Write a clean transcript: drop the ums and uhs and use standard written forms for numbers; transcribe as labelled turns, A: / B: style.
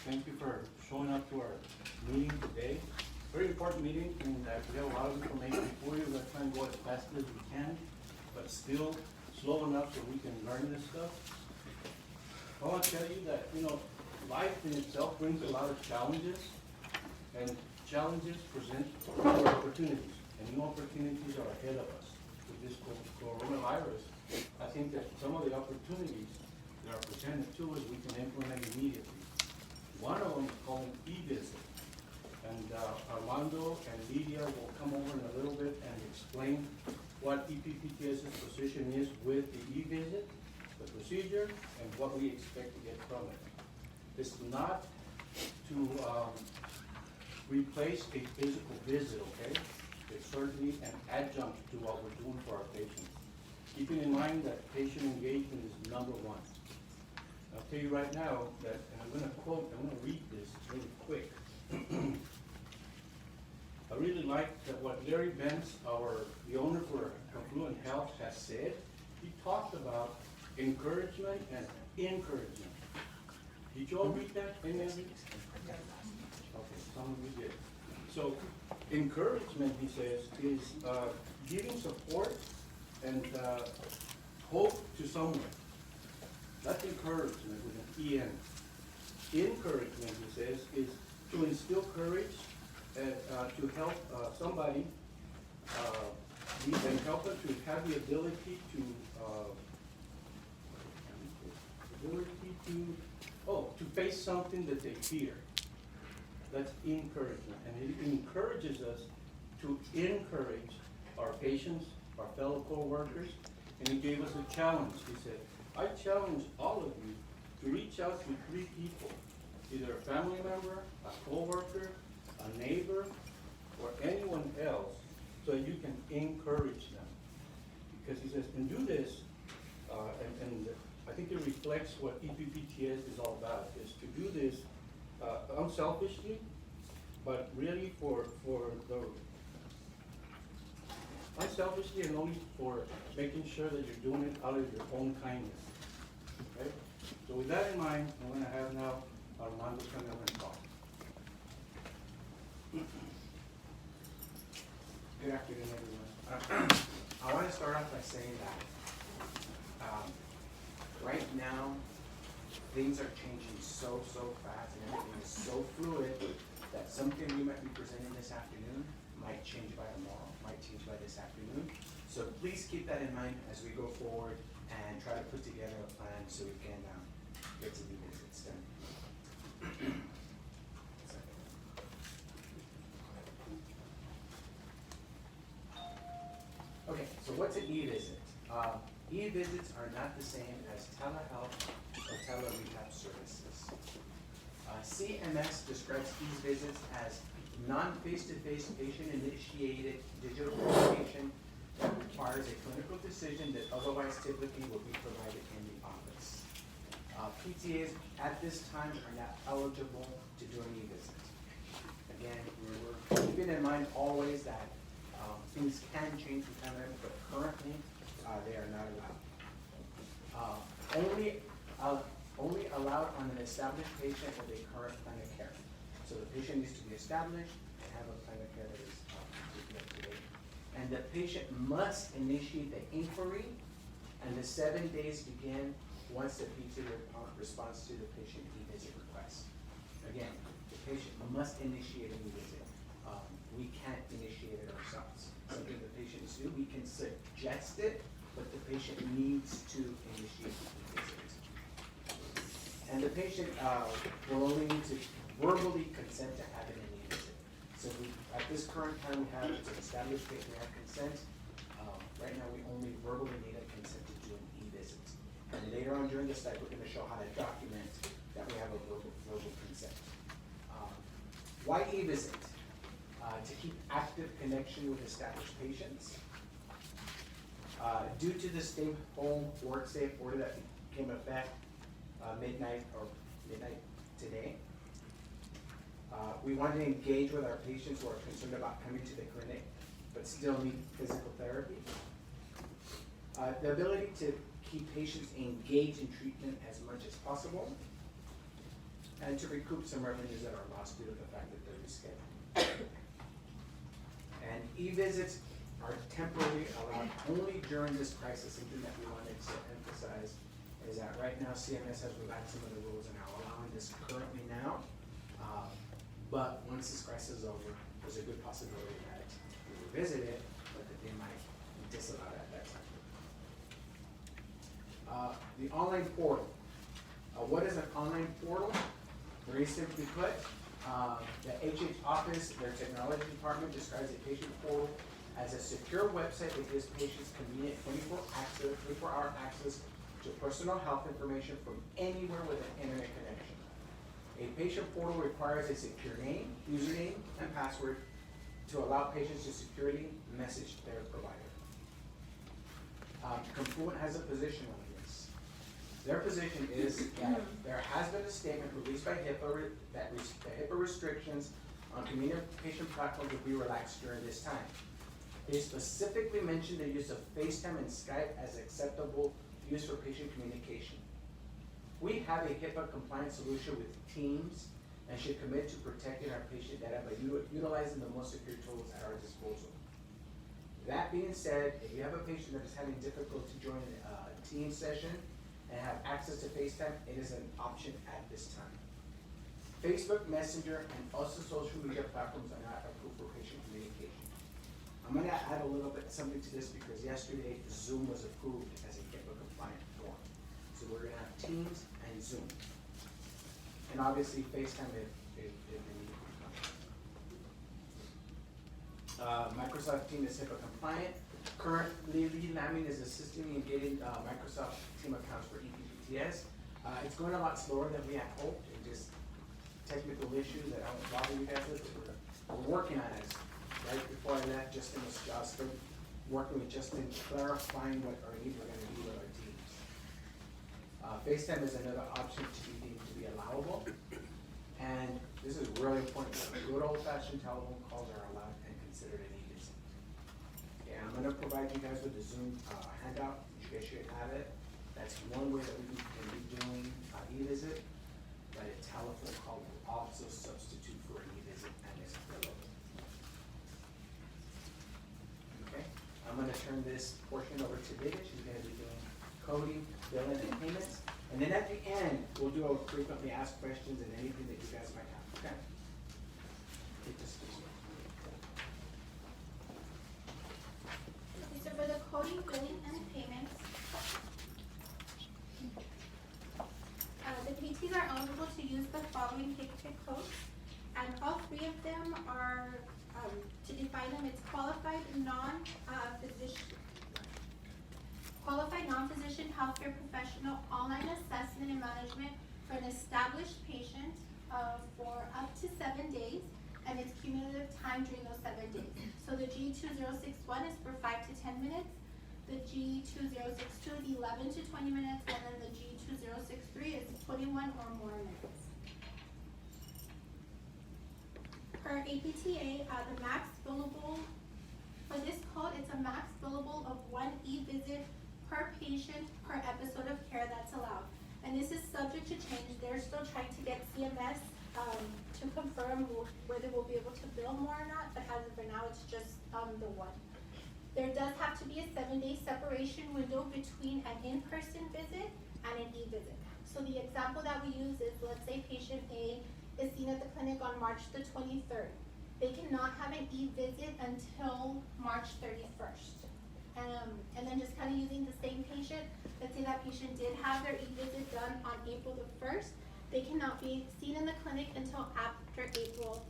A: Thank you for showing up to our meeting today. Very important meeting, and we have a lot of information for you. We're trying to go as fast as we can, but still slow enough so we can learn this stuff. I want to tell you that, life in itself brings a lot of challenges, and challenges present opportunities, and new opportunities are ahead of us. With this coronavirus, I think that some of the opportunities that are presented to us, we can implement immediately. One of them is called e-visit, and Armando and Lydia will come over in a little bit and explain what EPPTS's position is with the e-visit, the procedure, and what we expect to get from it. It's not to replace a physical visit, okay? It's certainly an adjunct to what we're doing for our patients. Keeping in mind that patient engagement is number one. I'll tell you right now that, and I'm gonna read this really quick. I really like that what Larry Benz, the owner for Confluent Health, has said. He talked about encouragement and encouragement. Did you all read that? Any of you? Okay, some of you did. So, encouragement, he says, is giving support and hope to someone. That's encouragement with an EN. Encouragement, he says, is to instill courage and to help somebody and help them to have the ability to face something that they fear. That's encouragement, and it encourages us to encourage our patients, our fellow co-workers, and he gave us a challenge. He said, I challenge all of you to reach out to 3 people, either a family member, a co-worker, a neighbor, or anyone else, so you can encourage them. Because he says, and do this, and I think it reflects what EPPTS is all about, is to do this unselfishly, but really for the unselfishly and only for making sure that you're doing it out of your own kindness. Okay? So with that in mind, I'm going to have now Armando come over and talk.
B: Good afternoon, everyone. I want to start off by saying that right now, things are changing so fast and everything is so fluid that something we might be presenting this afternoon might change by tomorrow, might change by this afternoon. So please keep that in mind as we go forward and try to put together a plan so we can get to the visits done. Okay, so what's an e-visit? E-visits are not the same as telehealth or tele-rehab services. CMS describes e-visits as non-face-to-face patient-initiated digital communication that requires a clinical decision that otherwise typically will be provided in the office. PTAs at this time are not eligible to do an e-visit. Again, we're keeping in mind always that things can change from time to time, but currently they are not allowed. Only allowed on an established patient with a current plan of care. So the patient needs to be established and have a plan of care that is up to date. And the patient must initiate the inquiry, and the 7 days begin once the PTA responds to the patient e-visit request. Again, the patient must initiate an e-visit. We can't initiate it ourselves. Something the patient needs to do, we can suggest it, but the patient needs to initiate the e-visit. And the patient will only need to verbally consent to having an e-visit. So at this current time, we have, it's an established patient, we have consent. Right now, we only verbally need a consent to do an e-visit. And later on during the study, we're going to show how to document that we have a verbal consent. Why e-visit? To keep active connection with established patients. Due to the stay home work safe order that became effect midnight today, we want to engage with our patients who are concerned about coming to the clinic but still need physical therapy. The ability to keep patients engaged in treatment as much as possible. and to recoup some revenues that are lost due to the fact that they're rescheduled. And e-visits are temporarily allowed only during this crisis. Something that we wanted to emphasize is that right now CMS has relaxed some of the rules and are allowing this currently now. But once this crisis is over, there's a good possibility that we revisit it, but that they might disallow it at that time. The online portal. What is an online portal? Very simply put, the HH office, their technology department describes a patient portal as a secure website that gives patients convenient 24-hour access to personal health information from anywhere with an internet connection. A patient portal requires a secure name, username, and password to allow patients to securely message their provider. Confluent has a position on this. Their position is that there has been a statement released by HIPAA that the HIPAA restrictions on communication platforms will be relaxed during this time. They specifically mentioned the use of FaceTime and Skype as acceptable use for patient communication. We have a HIPAA compliant solution with Teams and should commit to protecting our patient data by utilizing the most secure tools at our disposal. That being said, if you have a patient that is having difficulty joining a Teams session and have access to FaceTime, it is an option at this time. Facebook, Messenger, and also social media platforms are not approved for patient communication. I'm gonna add a little bit something to this because yesterday Zoom was approved as a HIPAA compliant form. So we're gonna have Teams and Zoom. And obviously FaceTime if they need to come. Microsoft Teams is HIPAA compliant. Currently, Lamin is assisting me in getting Microsoft Team accounts for EPPTS. It's going a lot slower than we had hoped, and just technical issues that I won't bother you guys with. We're working on it. Right before I left, Justin was working with Justin, clarifying what our needs were going to be with our teams. FaceTime is another option to be deemed to be allowable, and this is really important. Good old-fashioned telephone calls are allowed and considered an e-visit. Okay, I'm going to provide you guys with the Zoom handout. You guys should have it. That's one way that we can be doing e-visit, but a telephone call will also substitute for an e-visit and is available. I'm gonna turn this portion over to David. She's gonna be doing coding, billing, and payments. And then at the end, we'll do our frequently asked questions and anything that you guys might have, okay? Take this, please.
C: Okay, so for the coding, billing, and payments, the PTs are eligible to use the following HCPCS codes, and all three of them are, to define them, it's qualified non-physician healthcare professional online assessment and management for an established patient for up to 7 days, and its cumulative time during those 7 days. So the G2061 is for 5 to 10 minutes, the G2062 is 11 to 20 minutes, and then the G2063 is 21 or more minutes. Per APTA, the max billable, for this code, it's a max billable of 1 e-visit per patient per episode of care that's allowed. And this is subject to change. They're still trying to get CMS to confirm whether we'll be able to bill more or not, but as of right now, it's just the 1. There does have to be a 7-day separation window between an in-person visit and an e-visit. So the example that we use is, let's say patient A is seen at the clinic on March the 23rd. They cannot have an e-visit until March 31st. And then just kind of using the same patient, let's say that patient did have their e-visit done on April the 1st. They cannot be seen in the clinic until after April